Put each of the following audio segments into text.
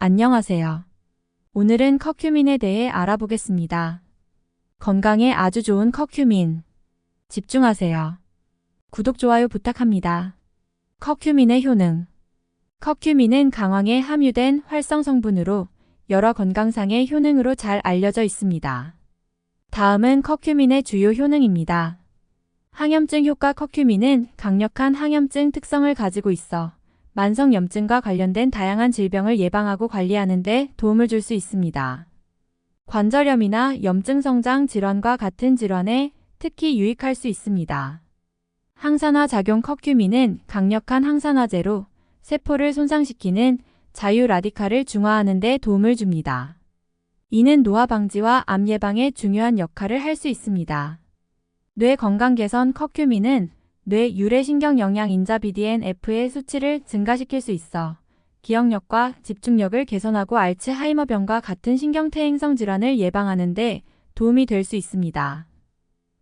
안녕하세요. 오늘은 커큐민에 대해 알아보겠습니다. 건강에 아주 좋은 커큐민. 집중하세요. 구독, 좋아요 부탁합니다. 커큐민의 효능. 커큐민은 강황에 함유된 활성 성분으로 여러 건강상의 효능으로 잘 알려져 있습니다. 다음은 커큐민의 주요 효능입니다. 항염증 효과. 커큐민은 강력한 항염증 특성을 가지고 있어 만성염증과 관련된 다양한 질병을 예방하고 관리하는 데 도움을 줄 수 있습니다. 관절염이나 염증 성장 질환과 같은 질환에 특히 유익할 수 있습니다. 항산화 작용. 커큐민은 강력한 항산화제로 세포를 손상시키는 자유 라디칼을 중화하는 데 도움을 줍니다. 이는 노화 방지와 암 예방에 중요한 역할을 할 수 있습니다. 뇌 건강 개선. 커큐민은 뇌 유래신경 영양인자 BDNF의 수치를 증가시킬 수 있어 기억력과 집중력을 개선하고 알츠하이머병과 같은 신경퇴행성 질환을 예방하는 데 도움이 될 수 있습니다.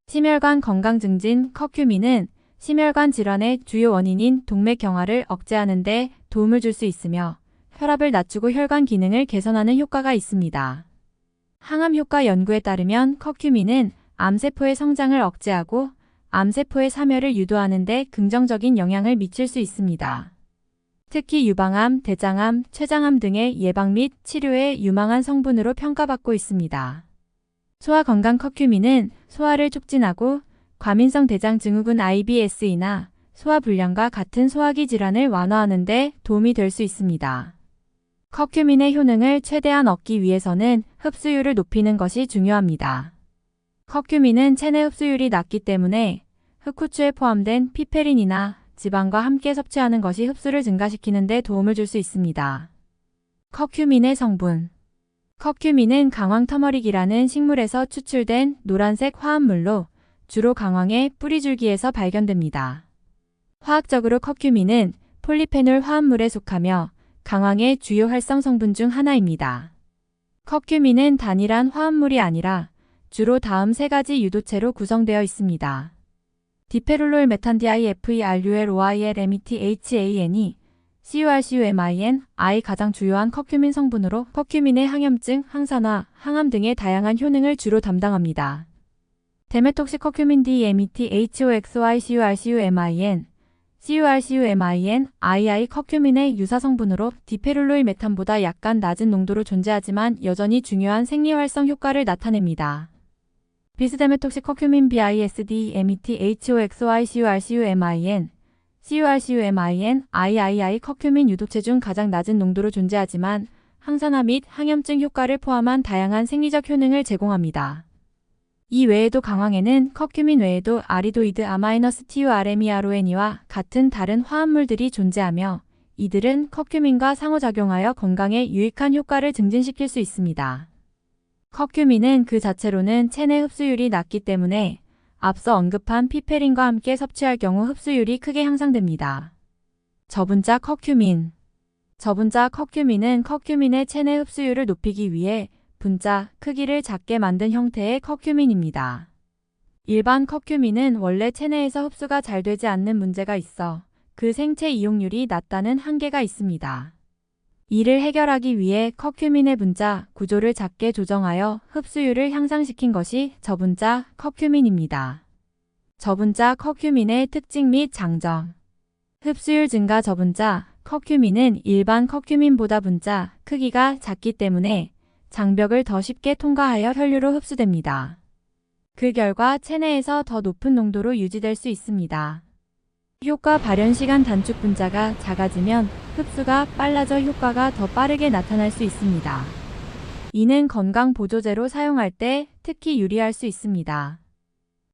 심혈관 건강 증진. 커큐민은 심혈관 질환의 주요 원인인 동맥경화를 억제하는 데 도움을 줄 수 있으며 혈압을 낮추고 혈관 기능을 개선하는 효과가 있습니다. 항암 효과. 연구에 따르면 커큐민은 암세포의 성장을 억제하고 암세포의 사멸을 유도하는 데 긍정적인 영향을 미칠 수 있습니다. 특히 유방암, 대장암, 췌장암 등의 예방 및 치료에 유망한 성분으로 평가받고 있습니다. 소화 건강. 커큐민은 소화를 촉진하고 과민성 대장 증후군 IBS이나 소화불량과 같은 소화기 질환을 완화하는 데 도움이 될 수 있습니다. 커큐민의 효능을 최대한 얻기 위해서는 흡수율을 높이는 것이 중요합니다. 커큐민은 체내 흡수율이 낮기 때문에 흑후추에 포함된 피페린이나 지방과 함께 섭취하는 것이 흡수를 증가시키는 데 도움을 줄 수 있습니다. 커큐민의 성분. 커큐민은 강황터머릭이라는 식물에서 추출된 노란색 화합물로 주로 강황의 뿌리줄기에서 발견됩니다. 화학적으로 커큐민은 폴리페놀 화합물에 속하며 강황의 주요 활성 성분 중 하나입니다. 커큐민은 단일한 화합물이 아니라 주로 다음 세 가지 유도체로 구성되어 있습니다. 디페룰롤 메탄디아이 FERULOILMETHANE CURCUMIN I 가장 주요한 커큐민 성분으로 커큐민의 항염증, 항산화, 항암 등의 다양한 효능을 주로 담당합니다. 데메톡시. 커큐민 DMETHOXYCURCUMIN CURCUMIN II 커큐민의 유사 성분으로 디페룰로일 메탄보다 약간 낮은 농도로 존재하지만 여전히 중요한 생리활성 효과를 나타냅니다. 비스데메톡시. 커큐민 BISD METHOXYCURCUMIN CURCUMIN III 커큐민 유독체 중 가장 낮은 농도로 존재하지만 항산화 및 항염증 효과를 포함한 다양한 생리적 효능을 제공합니다. 이 외에도 강황에는 커큐민 외에도 아리도이드 아마이너스TURMERON이와 같은 다른 화합물들이 존재하며 이들은 커큐민과 상호작용하여 건강에 유익한 효과를 증진시킬 수 있습니다. 커큐민은 그 자체로는 체내 흡수율이 낮기 때문에 앞서 언급한 피페린과 함께 섭취할 경우 흡수율이 크게 향상됩니다. 저분자. 커큐민. 저분자. 커큐민은 커큐민의 체내 흡수율을 높이기 위해 분자, 크기를 작게 만든 형태의 커큐민입니다. 일반 커큐민은 원래 체내에서 흡수가 잘 되지 않는 문제가 있어 그 생체 이용률이 낮다는 한계가 있습니다. 이를 해결하기 위해 커큐민의 분자 구조를 작게 조정하여 흡수율을 향상시킨 것이 저분자 커큐민입니다. 저분자 커큐민의 특징 및 장점. 흡수율 증가. 저분자 커큐민은 일반 커큐민보다 분자 크기가 작기 때문에 장벽을 더 쉽게 통과하여 혈류로 흡수됩니다. 그 결과 체내에서 더 높은 농도로 유지될 수 있습니다. 효과 발현 시간 단축. 분자가 작아지면 흡수가 빨라져 효과가 더 빠르게 나타날 수 있습니다. 이는 건강 보조제로 사용할 때 특히 유리할 수 있습니다.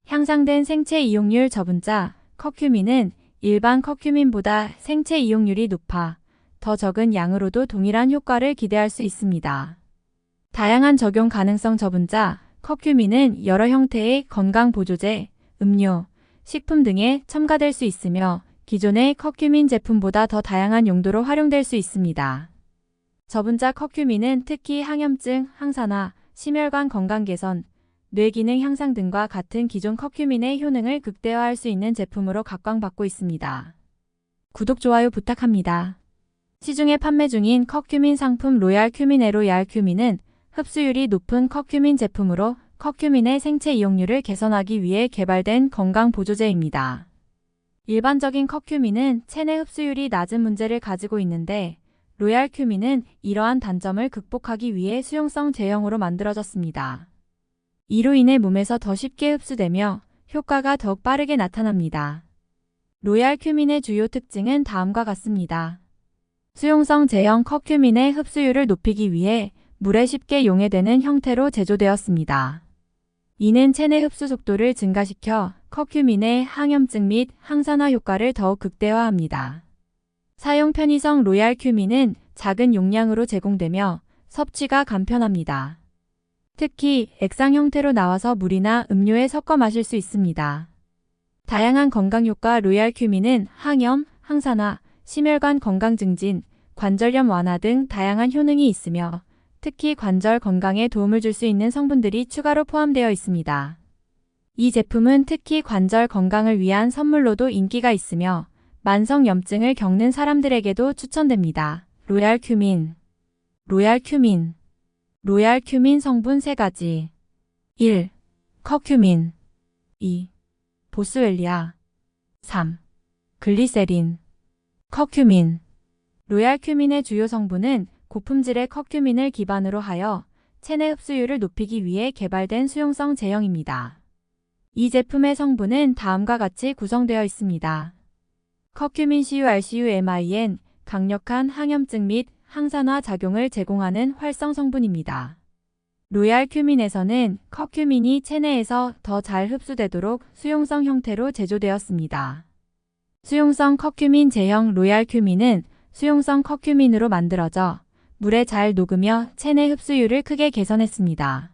향상된 생체 이용률. 저분자 커큐민은 일반 커큐민보다 생체 이용률이 높아 더 적은 양으로도 동일한 효과를 기대할 수 있습니다. 다양한 적용 가능성. 저분자 커큐민은 여러 형태의 건강 보조제, 음료, 식품 등에 첨가될 수 있으며 기존의 커큐민 제품보다 더 다양한 용도로 활용될 수 있습니다. 저분자 커큐민은 특히 항염증, 항산화, 심혈관 건강 개선, 뇌기능 향상 등과 같은 기존 커큐민의 효능을 극대화할 수 있는 제품으로 각광받고 있습니다. 구독, 좋아요 부탁합니다. 시중에 판매 중인 커큐민 상품 로얄 큐민의 로얄 큐민은 흡수율이 높은 커큐민 제품으로 커큐민의 생체 이용률을 개선하기 위해 개발된 건강 보조제입니다. 일반적인 커큐민은 체내 흡수율이 낮은 문제를 가지고 있는데 로얄 큐민은 이러한 단점을 극복하기 위해 수용성 제형으로 만들어졌습니다. 이로 인해 몸에서 더 쉽게 흡수되며 효과가 더욱 빠르게 나타납니다. 로얄 큐민의 주요 특징은 다음과 같습니다. 수용성 제형 커큐민의 흡수율을 높이기 위해 물에 쉽게 용해되는 형태로 제조되었습니다. 이는 체내 흡수 속도를 증가시켜 커큐민의 항염증 및 항산화 효과를 더욱 극대화합니다. 사용 편의성 로얄 큐민은 작은 용량으로 제공되며 섭취가 간편합니다. 특히 액상 형태로 나와서 물이나 음료에 섞어 마실 수 있습니다. 다양한 건강 효과 로얄 큐민은 항염, 항산화, 심혈관 건강 증진, 관절염 완화 등 다양한 효능이 있으며 특히 관절 건강에 도움을 줄 수 있는 성분들이 추가로 포함되어 있습니다. 이 제품은 특히 관절 건강을 위한 선물로도 인기가 있으며 만성염증을 겪는 사람들에게도 추천됩니다. 로얄 큐민. 로얄 큐민. 로얄 큐민 성분 3가지. 1. 커큐민. 2. 보스웰리아. 3. 글리세린. 커큐민. 로얄 큐민의 주요 성분은 고품질의 커큐민을 기반으로 하여 체내 흡수율을 높이기 위해 개발된 수용성 제형입니다. 이 제품의 성분은 다음과 같이 구성되어 있습니다. 커큐민 CURCUMIN, 강력한 항염증 및 항산화 작용을 제공하는 활성 성분입니다. 로얄 큐민에서는 커큐민이 체내에서 더 잘 흡수되도록 수용성 형태로 제조되었습니다. 수용성 커큐민 제형 로얄 큐민은 수용성 커큐민으로 만들어져 물에 잘 녹으며 체내 흡수율을 크게 개선했습니다.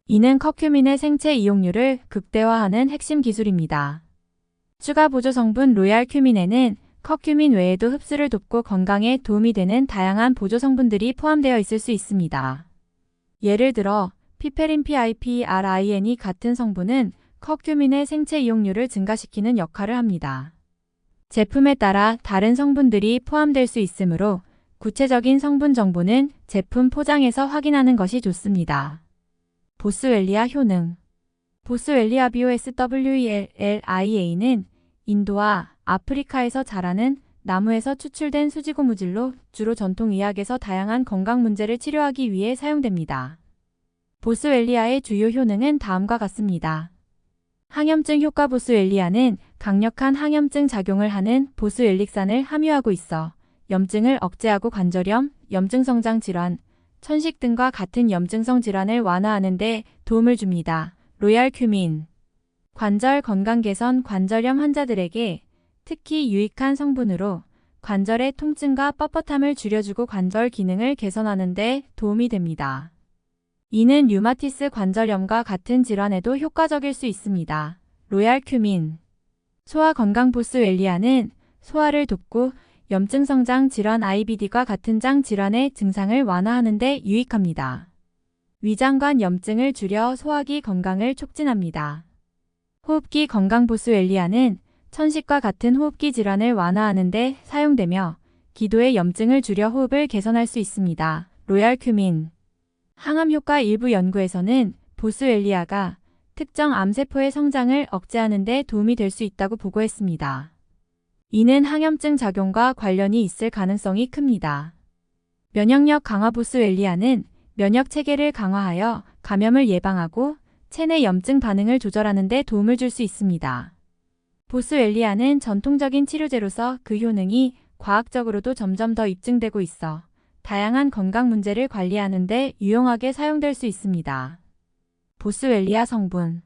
이는 커큐민의 생체 이용률을 극대화하는 핵심 기술입니다. 추가 보조 성분 로얄 큐민에는 커큐민 외에도 흡수를 돕고 건강에 도움이 되는 다양한 보조 성분들이 포함되어 있을 수 있습니다. 예를 들어 피페린 PIPRIN이 같은 성분은 커큐민의 생체 이용률을 증가시키는 역할을 합니다. 제품에 따라 다른 성분들이 포함될 수 있으므로 구체적인 성분 정보는 제품 포장에서 확인하는 것이 좋습니다. 보스웰리아 효능. 보스웰리아 BOSWELLIA는 인도와 아프리카에서 자라는 나무에서 추출된 수지고무질로 주로 전통의학에서 다양한 건강 문제를 치료하기 위해 사용됩니다. 보스웰리아의 주요 효능은 다음과 같습니다. 항염증 효과. 보스웰리아는 강력한 항염증 작용을 하는 보스웰릭산을 함유하고 있어 염증을 억제하고 관절염, 염증성장 질환, 천식 등과 같은 염증성 질환을 완화하는 데 도움을 줍니다. 로얄 큐민. 관절 건강 개선. 관절염 환자들에게 특히 유익한 성분으로 관절의 통증과 뻣뻣함을 줄여주고 관절 기능을 개선하는 데 도움이 됩니다. 이는 류마티스 관절염과 같은 질환에도 효과적일 수 있습니다. 로얄 큐민. 소화 건강. 보스웰리아는 소화를 돕고 염증 성장 질환 IBD과 같은 장 질환의 증상을 완화하는 데 유익합니다. 위장관 염증을 줄여 소화기 건강을 촉진합니다. 호흡기 건강. 보스웰리아는 천식과 같은 호흡기 질환을 완화하는 데 사용되며 기도의 염증을 줄여 호흡을 개선할 수 있습니다. 로얄 큐민. 항암 효과. 일부 연구에서는 보스웰리아가 특정 암세포의 성장을 억제하는 데 도움이 될 수 있다고 보고했습니다. 이는 항염증 작용과 관련이 있을 가능성이 큽니다. 면역력 강화. 보스웰리아는 면역 체계를 강화하여 감염을 예방하고 체내 염증 반응을 조절하는 데 도움을 줄 수 있습니다. 보스웰리아는 전통적인 치료제로서 그 효능이 과학적으로도 점점 더 입증되고 있어 다양한 건강 문제를 관리하는 데 유용하게 사용될 수 있습니다. 보스웰리아 성분.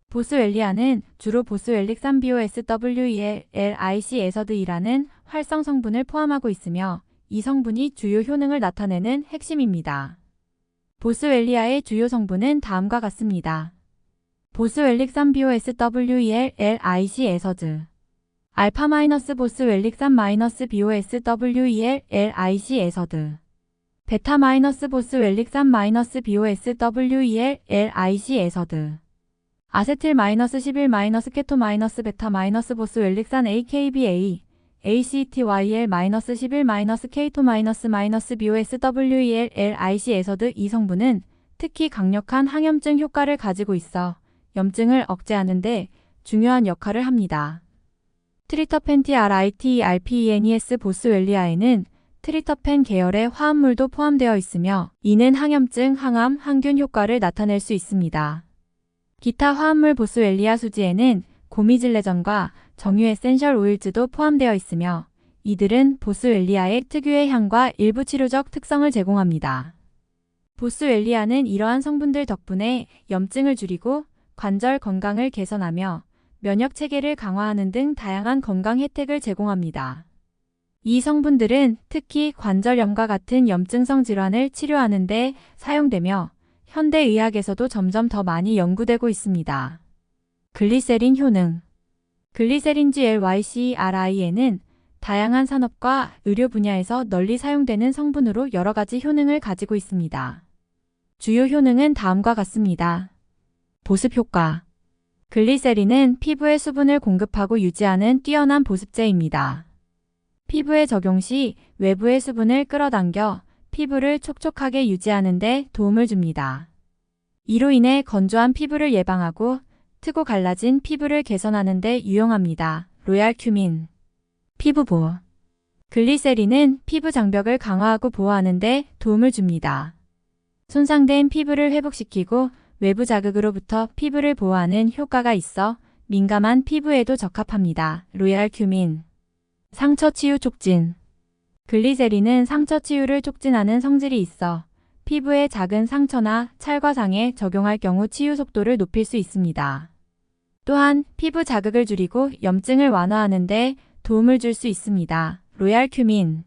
보스웰리아는 주로 보스웰릭산 BOSWELLIC 에서드이라는 활성 성분을 포함하고 있으며 이 성분이 주요 효능을 나타내는 핵심입니다. 보스웰리아의 주요 성분은 다음과 같습니다. 보스웰릭산 BOSWELLIC 에서드. 알파 마이너스 보스웰릭산 마이너스 BOSWELLIC 에서드. 베타 마이너스 보스웰릭산 마이너스 BOSWELLIC 에서드. 아세틸 마이너스 11 마이너스 케토 마이너스 베타 마이너스 보스웰릭산 AKBA ACTYL-11-K2-BOSWELLIC에서도 이 성분은 특히 강력한 항염증 효과를 가지고 있어 염증을 억제하는 데 중요한 역할을 합니다. 트리터펜 TRITERPENES 보스웰리아에는 트리터펜 계열의 화합물도 포함되어 있으며 이는 항염증, 항암, 항균 효과를 나타낼 수 있습니다. 기타 화합물 보스웰리아 수지에는 고미질레전과 정유 에센셜 오일즈도 포함되어 있으며 이들은 보스웰리아의 특유의 향과 일부 치료적 특성을 제공합니다. 보스웰리아는 이러한 성분들 덕분에 염증을 줄이고 관절 건강을 개선하며 면역 체계를 강화하는 등 다양한 건강 혜택을 제공합니다. 이 성분들은 특히 관절염과 같은 염증성 질환을 치료하는 데 사용되며 현대의학에서도 점점 더 많이 연구되고 있습니다. 글리세린 효능. 글리세린 GLYCERI에는 다양한 산업과 의료 분야에서 널리 사용되는 성분으로 여러 가지 효능을 가지고 있습니다. 주요 효능은 다음과 같습니다. 보습 효과. 글리세린은 피부에 수분을 공급하고 유지하는 뛰어난 보습제입니다. 피부에 적용 시 외부의 수분을 끌어당겨 피부를 촉촉하게 유지하는 데 도움을 줍니다. 이로 인해 건조한 피부를 예방하고 트고 갈라진 피부를 개선하는 데 유용합니다. 로얄 큐민. 피부 보호. 글리세린은 피부 장벽을 강화하고 보호하는 데 도움을 줍니다. 손상된 피부를 회복시키고 외부 자극으로부터 피부를 보호하는 효과가 있어 민감한 피부에도 적합합니다. 로얄 큐민. 상처 치유 촉진. 글리세린은 상처 치유를 촉진하는 성질이 있어 피부에 작은 상처나 찰과상에 적용할 경우 치유 속도를 높일 수 있습니다. 또한 피부 자극을 줄이고 염증을 완화하는 데 도움을 줄 수 있습니다. 로얄 큐민.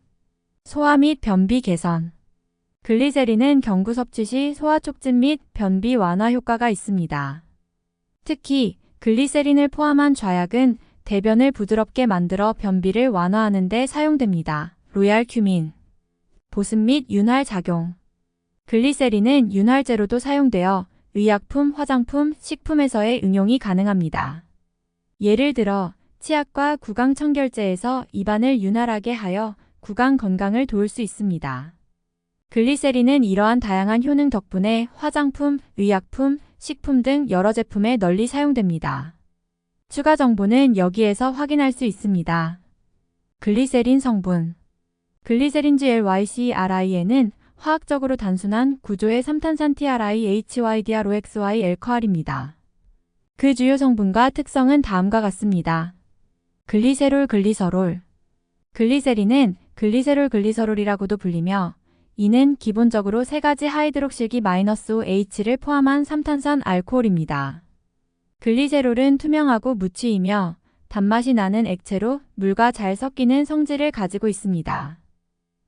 소화 및 변비 개선. 글리세린은 경구 섭취 시 소화 촉진 및 변비 완화 효과가 있습니다. 특히 글리세린을 포함한 좌약은 대변을 부드럽게 만들어 변비를 완화하는 데 사용됩니다. 로얄 큐민. 보습 및 윤활 작용. 글리세린은 윤활제로도 사용되어 의약품, 화장품, 식품에서의 응용이 가능합니다. 예를 들어 치약과 구강청결제에서 입안을 윤활하게 하여 구강 건강을 도울 수 있습니다. 글리세린은 이러한 다양한 효능 덕분에 화장품, 의약품, 식품 등 여러 제품에 널리 사용됩니다. 추가 정보는 여기에서 확인할 수 있습니다. 글리세린 성분. 글리세린 GLYCERI에는 화학적으로 단순한 구조의 3탄산 TRIHYDROXY 알코올입니다. 그 주요 성분과 특성은 다음과 같습니다. 글리세롤 글리서롤. 글리세린은 글리세롤 글리서롤이라고도 불리며 이는 기본적으로 세 가지 하이드록실기 -OH를 포함한 3탄산 알코올입니다. 글리세롤은 투명하고 무취이며 단맛이 나는 액체로 물과 잘 섞이는 성질을 가지고 있습니다.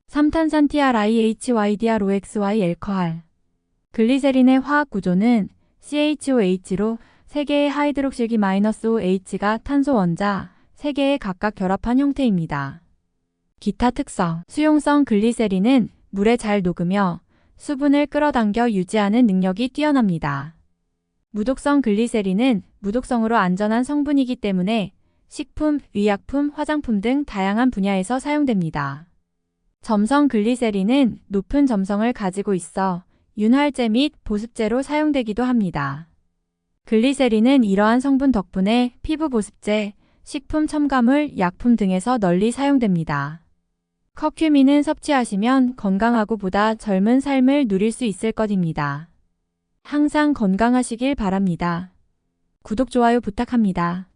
3탄산 TRIHYDROXY 알코올. 글리세린의 화학 구조는 CHOH로 3개의 하이드록실기 -OH가 탄소 원자 3개에 각각 결합한 형태입니다. 기타 특성. 수용성. 글리세린은 물에 잘 녹으며 수분을 끌어당겨 유지하는 능력이 뛰어납니다. 무독성. 글리세린은 무독성으로 안전한 성분이기 때문에 식품, 의약품, 화장품 등 다양한 분야에서 사용됩니다. 점성. 글리세린은 높은 점성을 가지고 있어 윤활제 및 보습제로 사용되기도 합니다. 글리세린은 이러한 성분 덕분에 피부 보습제, 식품 첨가물, 약품 등에서 널리 사용됩니다. 커큐민은 섭취하시면 건강하고 보다 젊은 삶을 누릴 수 있을 것입니다. 항상 건강하시길 바랍니다. 구독, 좋아요 부탁합니다.